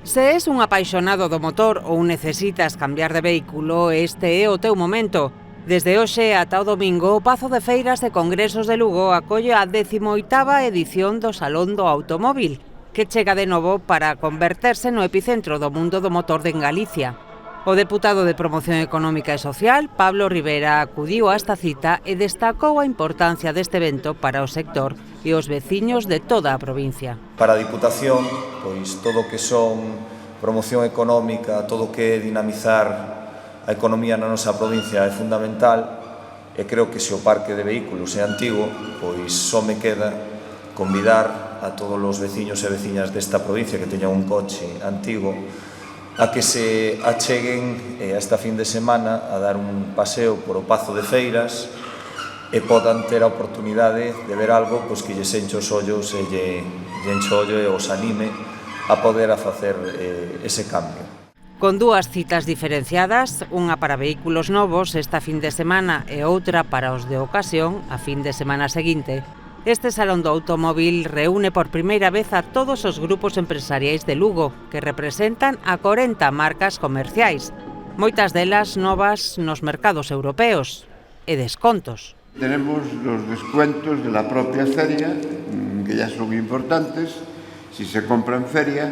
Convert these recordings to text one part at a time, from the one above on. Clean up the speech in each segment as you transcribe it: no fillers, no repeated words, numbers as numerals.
Se és un apaixonado do motor ou necesitas cambiar de vehículo, este é o teu momento. Desde hoxe ata o domingo, o Pazo de Feiras e Congresos de Lugo acolle a 18ª edición do Salón do Automóvil, que chega de novo para converterse no epicentro do mundo do motor en Galicia. O deputado de Promoción Económica e Social, Pablo Rivera, acudiu a esta cita e destacou a importancia deste evento para o sector e os veciños de toda a provincia. Para a Diputación, pois todo o que son promoción económica, todo o que é dinamizar a economía na nosa provincia é fundamental e creo que se o parque de vehículos é antigo, pois só me queda convidar a todos os veciños e veciñas desta provincia que teñan un coche antigo a que se acheguen esta fin de semana a dar un paseo por o Pazo de Feiras e podan ter a oportunidade de ver algo pois, que lles enche os ollos e lle enche o ollo e os anime a poder a facer ese cambio. Con dúas citas diferenciadas, unha para vehículos novos esta fin de semana e outra para os de ocasión a fin de semana seguinte, este Salón do Automóvil reúne por primeira vez a todos os grupos empresariais de Lugo, que representan a 40 marcas comerciais, moitas delas novas nos mercados europeos, e descontos. Tenemos los descuentos de la propia feria, que ya son importantes, si se compra en feria,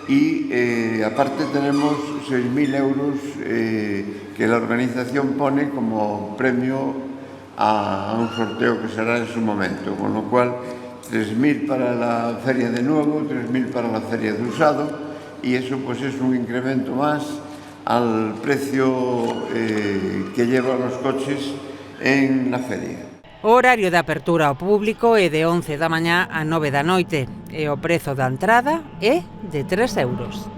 y aparte tenemos 6.000 euros que la organización pone como premio a un sorteo que será en su momento, con lo cual 3.000 para la feria de nuevo, 3.000 para la feria de usado, y eso pues es un incremento más al precio que llevan los coches en la feria. O horario de apertura ao público é de 11 da mañá a 9 da noite e o prezo da entrada é de 3 euros.